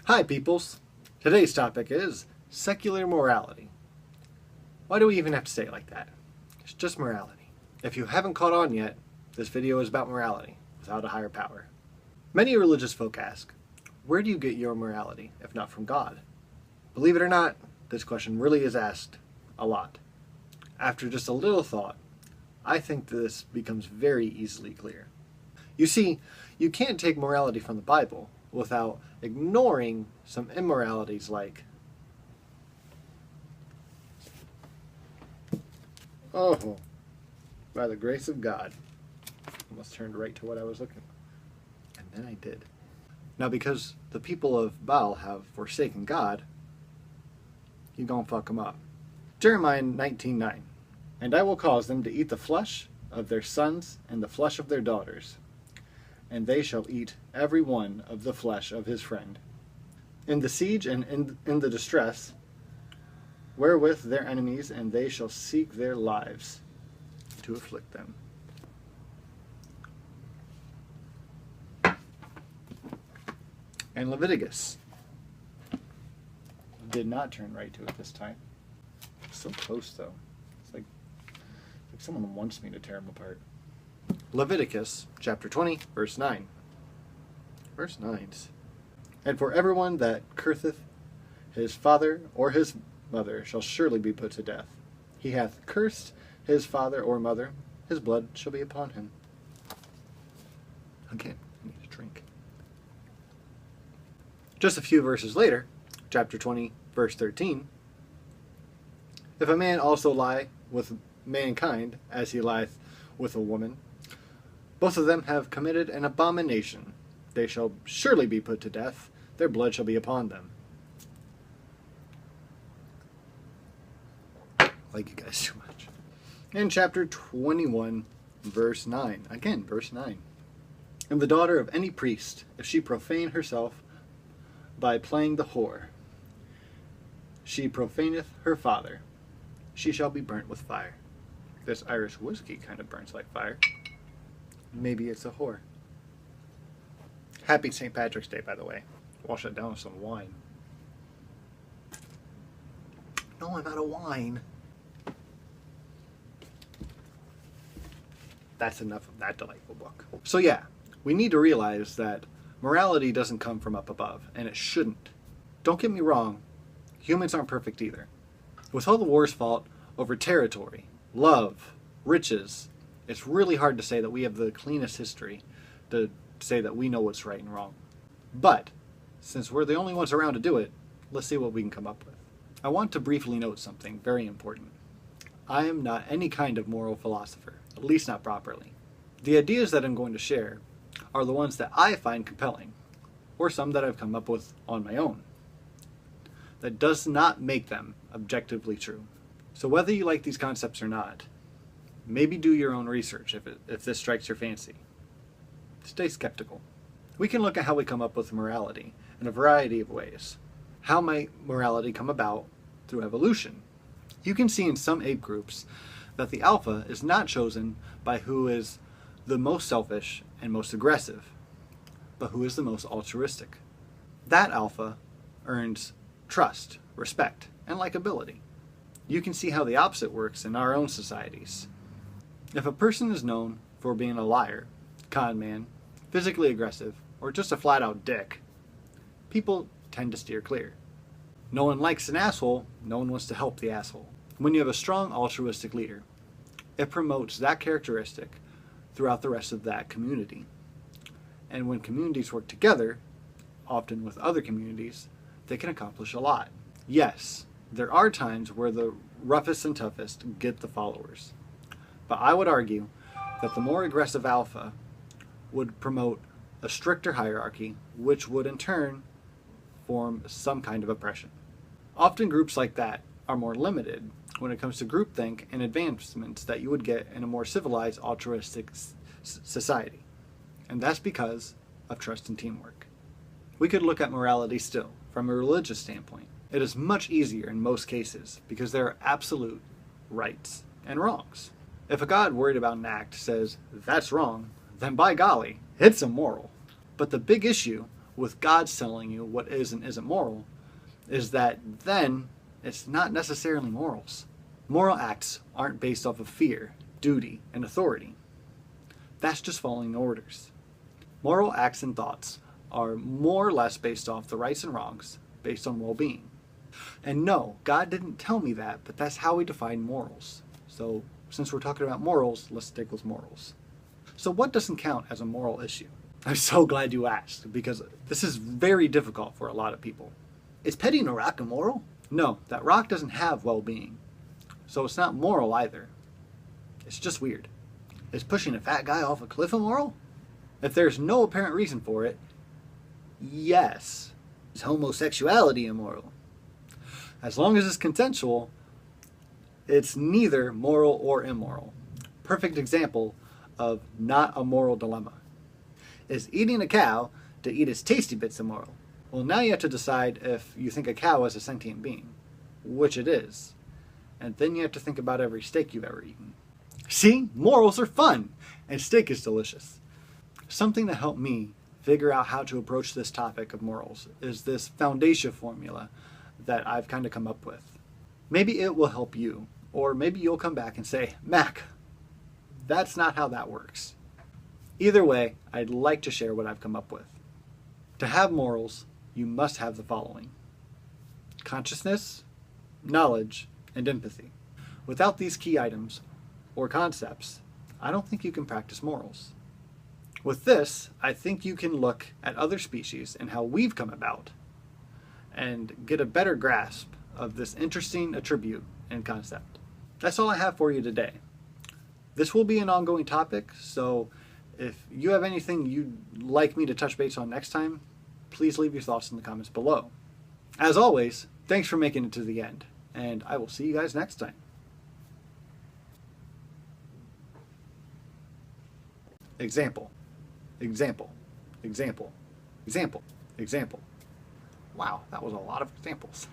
Hi peoples! Today's topic is secular morality. Why do we even have to say it like that? It's just morality. If you haven't caught on yet, this video is about morality without a higher power. Many religious folk ask, where do you get your morality if not from God? Believe it or not, this question really is asked a lot. After just a little thought, I think this becomes very easily clear. You see, you can't take morality from the Bible without ignoring some immoralities like, oh, by the grace of God. Almost turned right to what I was looking for. And then I did. Now because the people of Baal have forsaken God, you gonna fuck them up. Jeremiah 19:9. And I will cause them to eat the flesh of their sons and the flesh of their daughters, and they shall eat every one of the flesh of his friend. In the siege and in the distress, wherewith their enemies, and they shall seek their lives to afflict them. And Leviticus. Did not turn right to it this time. So close though. It's like someone wants me to tear them apart. Leviticus chapter 20, verse 9. Verse 9. And for everyone that curseth his father or his mother shall surely be put to death. He hath cursed his father or mother, his blood shall be upon him. Again, I need a drink. Just a few verses later, chapter 20, verse 13. If a man also lie with mankind, as he lieth with a woman, both of them have committed an abomination. They shall surely be put to death. Their blood shall be upon them. I like you guys too much. In chapter 21, verse 9. Again, verse 9. And the daughter of any priest, if she profane herself by playing the whore, she profaneth her father. She shall be burnt with fire. This Irish whiskey kind of burns like fire. Maybe it's a whore. Happy St. Patrick's Day, by the way. Wash it down with some wine. No, I'm out of wine. That's enough of that delightful book. So yeah, we need to realize that morality doesn't come from up above, and it shouldn't. Don't get me wrong, humans aren't perfect either. With all the wars fought over territory, love, riches, it's really hard to say that we have the cleanest history to say that we know what's right and wrong. But, since we're the only ones around to do it, let's see what we can come up with. I want to briefly note something very important. I am not any kind of moral philosopher, at least not properly. The ideas that I'm going to share are the ones that I find compelling, or some that I've come up with on my own. That does not make them objectively true. So whether you like these concepts or not, maybe do your own research if this strikes your fancy. Stay skeptical. We can look at how we come up with morality in a variety of ways. How might morality come about? Through evolution. You can see in some ape groups that the alpha is not chosen by who is the most selfish and most aggressive, but who is the most altruistic. That alpha earns trust, respect, and likability. You can see how the opposite works in our own societies. If a person is known for being a liar, con man, physically aggressive, or just a flat-out dick, people tend to steer clear. No one likes an asshole, no one wants to help the asshole. When you have a strong altruistic leader, it promotes that characteristic throughout the rest of that community. And when communities work together, often with other communities, they can accomplish a lot. Yes, there are times where the roughest and toughest get the followers. But I would argue that the more aggressive alpha would promote a stricter hierarchy, which would in turn form some kind of oppression. Often groups like that are more limited when it comes to groupthink and advancements that you would get in a more civilized, altruistic society. And that's because of trust and teamwork. We could look at morality still, from a religious standpoint. It is much easier in most cases because there are absolute rights and wrongs. If a God worried about an act says, that's wrong, then by golly, it's immoral. But the big issue with God's telling you what is and isn't moral is that then it's not necessarily morals. Moral acts aren't based off of fear, duty, and authority. That's just following orders. Moral acts and thoughts are more or less based off the rights and wrongs, based on well-being. And no, God didn't tell me that, but that's how we define morals. So since we're talking about morals, let's stick with morals. So what doesn't count as a moral issue? I'm so glad you asked, because this is very difficult for a lot of people. Is petting a rock immoral? No, that rock doesn't have well-being. So it's not moral either. It's just weird. Is pushing a fat guy off a cliff immoral? If there's no apparent reason for it, yes. Is homosexuality immoral? As long as it's consensual, it's neither moral or immoral. Perfect example of not a moral dilemma. Is eating a cow to eat its tasty bits immoral? Well, now you have to decide if you think a cow is a sentient being, which it is. And then you have to think about every steak you've ever eaten. See, morals are fun, and steak is delicious. Something that helped me figure out how to approach this topic of morals is this foundation formula that I've kind of come up with. Maybe it will help you, or maybe you'll come back and say, Mac, that's not how that works. Either way, I'd like to share what I've come up with. To have morals, you must have the following: consciousness, knowledge, and empathy. Without these key items or concepts, I don't think you can practice morals. With this, I think you can look at other species and how we've come about and get a better grasp of this interesting attribute and concept. That's all I have for you today. This will be an ongoing topic, so if you have anything you'd like me to touch base on next time, please leave your thoughts in the comments below. As always, thanks for making it to the end, and I will see you guys next time. Example, example, example, example, example. Wow, that was a lot of examples.